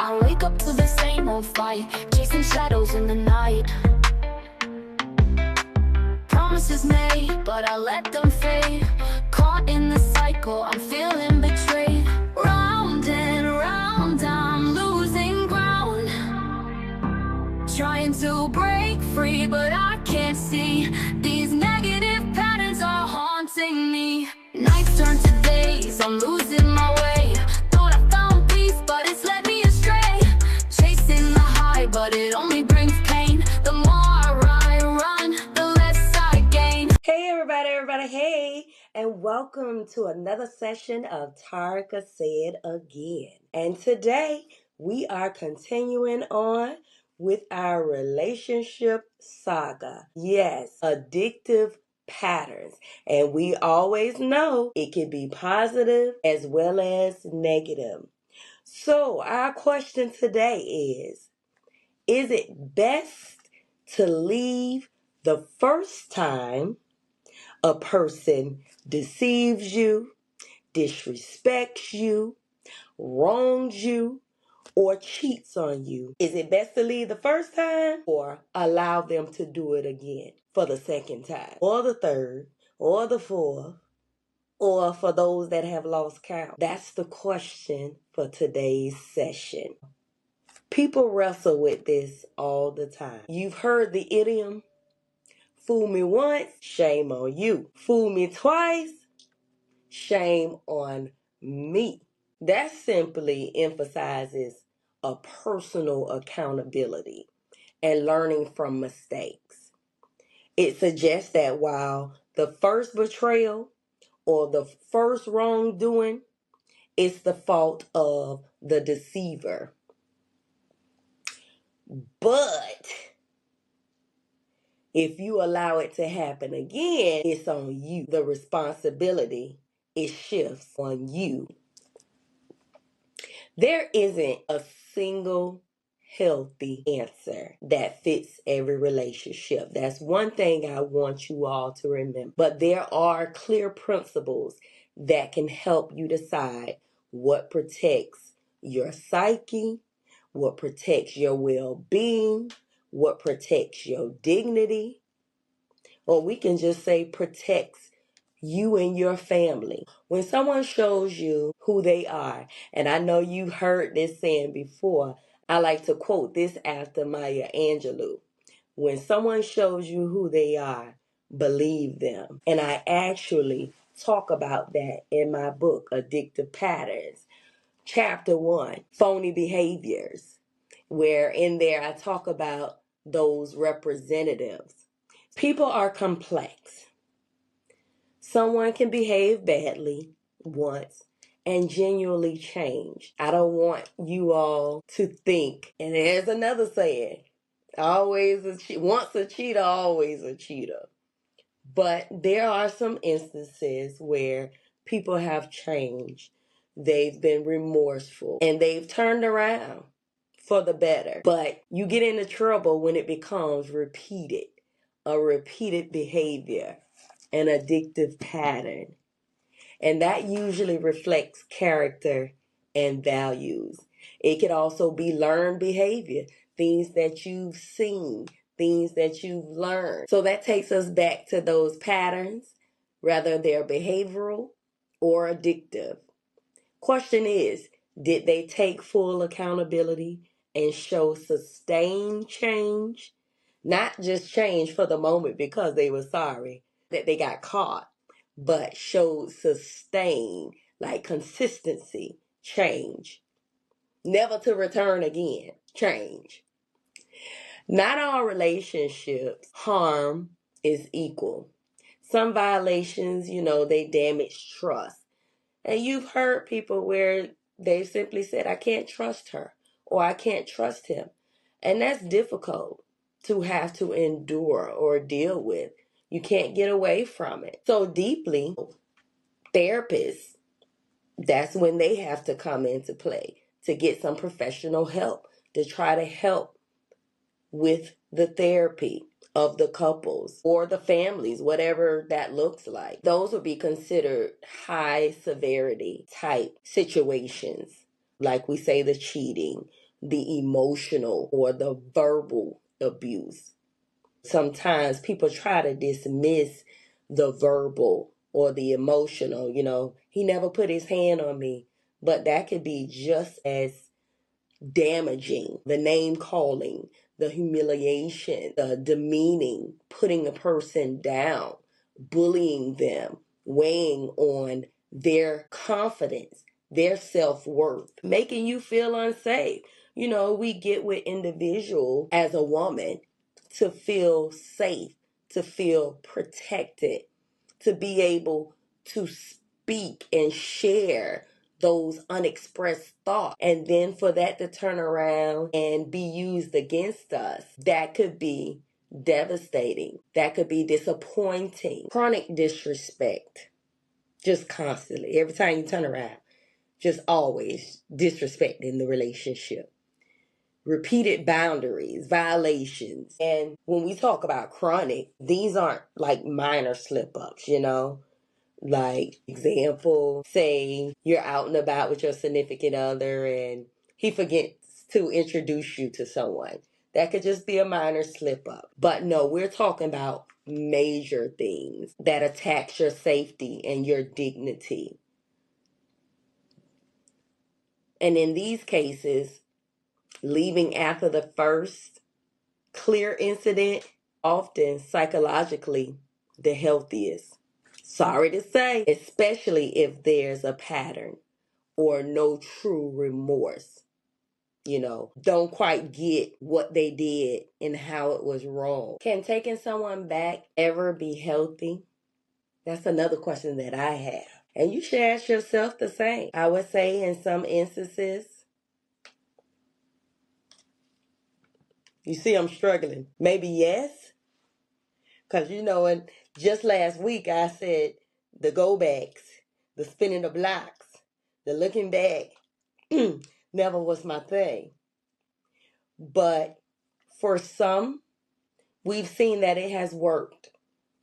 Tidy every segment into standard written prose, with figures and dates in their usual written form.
I wake up to the same old fight, chasing shadows in the night. Promises made, but I let them fade. Caught in the cycle, I'm feeling betrayed. Round and round, I'm losing ground. Trying to break free, but I can't see. These negative patterns are haunting me. Nights turn to days, I'm losing my way. Thought I found peace, but it's led me astray. Chasing the high, but it only brings pain. The more I run, the less I gain. Hey everybody, hey, and welcome to another session of Tarika Said Again. And today we are continuing on with our relationship saga. Yes, addictive patterns. And we always know it can be positive as well as negative. So our question today is it best to leave the first time a person deceives you, disrespects you, wrongs you, or cheats on you? Is it best to leave the first time or allow them to do it again for the second time, or the third, or the fourth, or for those that have lost count? That's the question for today's session. People wrestle with this all the time. You've heard the idiom, fool me once, shame on you. Fool me twice, shame on me. That simply emphasizes a personal accountability and learning from mistakes. It suggests that while the first betrayal or the first wrongdoing is the fault of the deceiver, but if you allow it to happen again, it's on you. The responsibility, it shifts on you. There isn't a single healthy answer that fits every relationship. That's one thing I want you all to remember. But there are clear principles that can help you decide what protects your psyche, what protects your well-being, what protects your dignity, or we can just say protects you and your family. When someone shows you who they are, and I know you've heard this saying before, I like to quote this after Maya Angelou. When someone shows you who they are, believe them. And I actually talk about that in my book, Addictive Patterns, Chapter 1, Phony Behaviors, where in there I talk about those representatives. People are complex. Someone can behave badly once and genuinely change. I don't want you all to think, and there's another saying, once a cheater, always a cheater. But there are some instances where people have changed. They've been remorseful and they've turned around for the better. But you get into trouble when it becomes repeated, a repeated behavior, an addictive pattern. And that usually reflects character and values. It could also be learned behavior, things that you've seen, things that you've learned. So that takes us back to those patterns, whether they're behavioral or addictive. Question is, did they take full accountability and show sustained change? Not just change for the moment because they were sorry that they got caught, but showed sustained, like consistency, change. Never to return again, change. Not all relationships harm is equal. Some violations, they damage trust. And you've heard people where they simply said, I can't trust her or I can't trust him. And that's difficult to have to endure or deal with. You can't get away from it so deeply. Therapists, that's when they have to come into play to get some professional help, to try to help with the therapy. of the couples or the families, whatever that looks like. Those would be considered high severity type situations. Like we say, the cheating, the emotional or the verbal abuse. Sometimes people try to dismiss the verbal or the emotional, he never put his hand on me. But that could be just as damaging. The name calling, the humiliation, the demeaning, putting a person down, bullying them, weighing on their confidence, their self-worth, making you feel unsafe. We get with individual as a woman to feel safe, to feel protected, to be able to speak and share those unexpressed thoughts, and then for that to turn around and be used against us, that could be devastating. That could be disappointing. Chronic disrespect, just constantly, every time you turn around, just always disrespecting the relationship. Repeated boundaries, violations. And when we talk about chronic, these aren't like minor slip-ups, Like, example, say you're out and about with your significant other and he forgets to introduce you to someone. That could just be a minor slip up. But no, we're talking about major things that attacks your safety and your dignity. And in these cases, leaving after the first clear incident, often psychologically the healthiest. Sorry to say, especially if there's a pattern or no true remorse. Don't quite get what they did and how it was wrong. Can taking someone back ever be healthy? That's another question that I have. And you should ask yourself the same. I would say in some instances, you see I'm struggling. Maybe yes. Because and just last week I said the go backs, the spinning the blocks, the looking back never was my thing. But for some, we've seen that it has worked,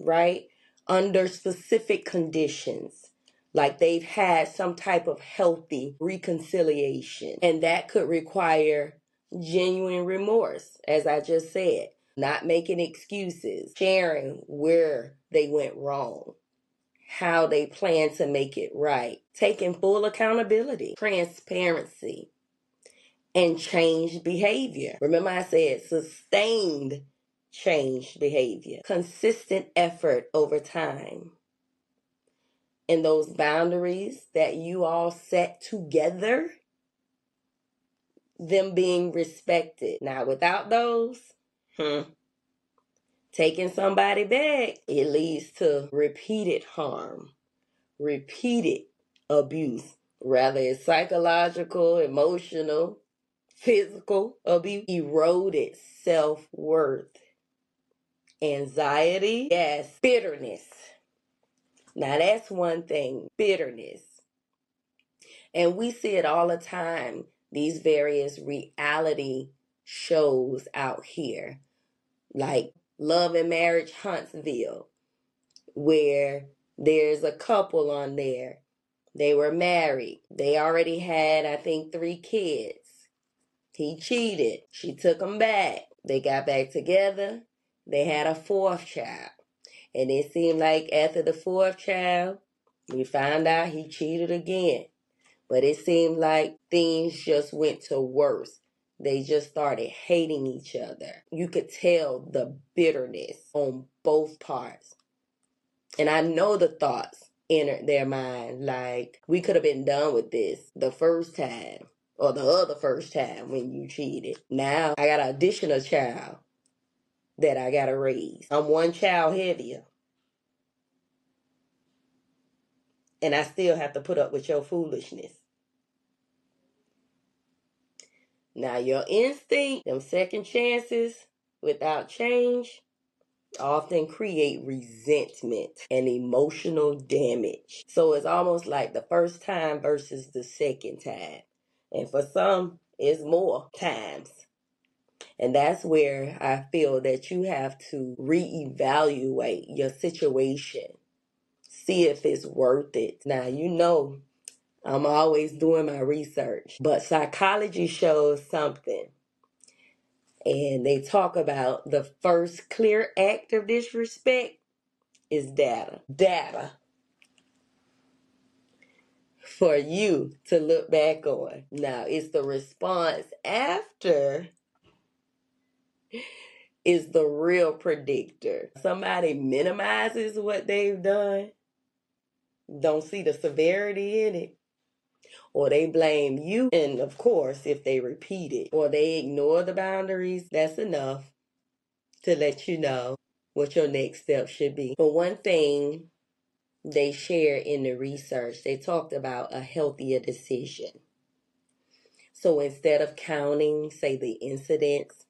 right? Under specific conditions. Like they've had some type of healthy reconciliation. And that could require genuine remorse, as I just said. Not making excuses, sharing where they went wrong, how they plan to make it right, taking full accountability, transparency, and changed behavior. Remember I said sustained changed behavior, consistent effort over time. And those boundaries that you all set together, them being respected. Now without those, taking somebody back, it leads to repeated harm, repeated abuse. Rather it's psychological, emotional, physical abuse, eroded self-worth, anxiety, yes, bitterness. Now that's one thing, bitterness. And we see it all the time, these various reality shows out here, like Love and Marriage Huntsville, where there's a couple on there. They were married. They already had, I think, 3 kids. He cheated. She took him back. They got back together. They had a 4th child. And it seemed like after the 4th child, we found out he cheated again. But it seemed like things just went to worse. They just started hating each other. You could tell the bitterness on both parts. And I know the thoughts entered their mind, like, we could have been done with this the first time or the other first time when you cheated. Now I got an additional child that I got to raise. I'm one child heavier. And I still have to put up with your foolishness. Now your instinct, them second chances without change, often create resentment and emotional damage. So it's almost like the first time versus the second time. And for some, it's more times. And that's where I feel that you have to reevaluate your situation. See if it's worth it. Now, I'm always doing my research, but psychology shows something. And they talk about the first clear act of disrespect is data. Data for you to look back on. Now, it's the response after is the real predictor. Somebody minimizes what they've done, don't see the severity in it, or they blame you. And of course, if they repeat it or they ignore the boundaries, that's enough to let you know what your next step should be. But one thing they shared in the research, they talked about a healthier decision. So instead of counting, say, the incidents,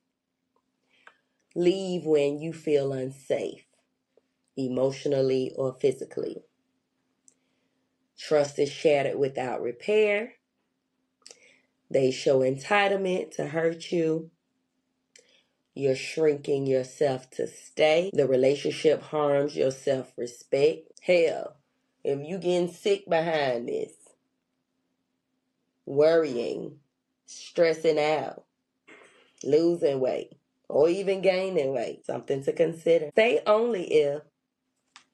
leave when you feel unsafe, emotionally or physically. Trust is shattered without repair. They show entitlement to hurt you. You're shrinking yourself to stay. The relationship harms your self-respect. Hell, if you getting sick behind this, worrying, stressing out, losing weight, or even gaining weight, something to consider. Stay only if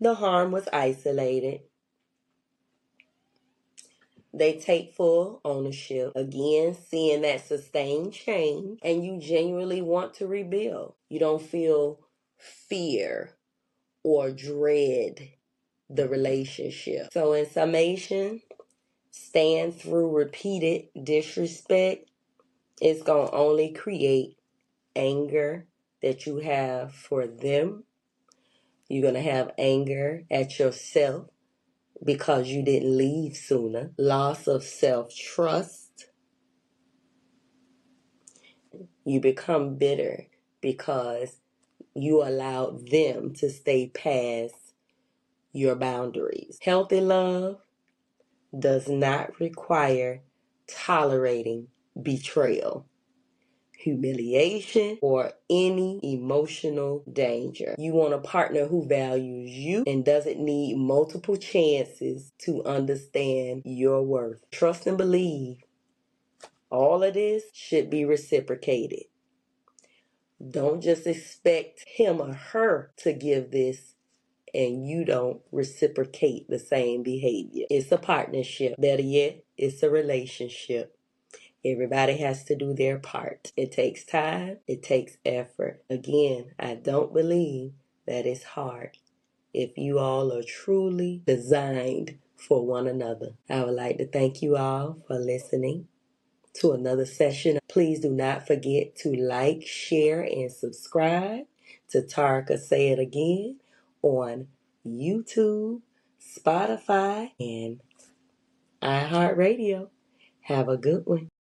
the harm was isolated. They take full ownership. Again, seeing that sustained change, and you genuinely want to rebuild. You don't feel fear or dread the relationship. So in summation, stand through repeated disrespect. It's going to only create anger that you have for them. You're going to have anger at yourself because you didn't leave sooner. Loss of self-trust. You become bitter because you allowed them to stay past your boundaries. Healthy love does not require tolerating betrayal, humiliation, or any emotional danger. You want a partner who values you and doesn't need multiple chances to understand your worth. Trust and believe all of this should be reciprocated. Don't just expect him or her to give this and you don't reciprocate the same behavior. It's a partnership. Better yet, it's a relationship. Everybody has to do their part. It takes time. It takes effort. Again, I don't believe that it's hard if you all are truly designed for one another. I would like to thank you all for listening to another session. Please do not forget to like, share, and subscribe to Tarika Say It Again on YouTube, Spotify, and iHeartRadio. Have a good one.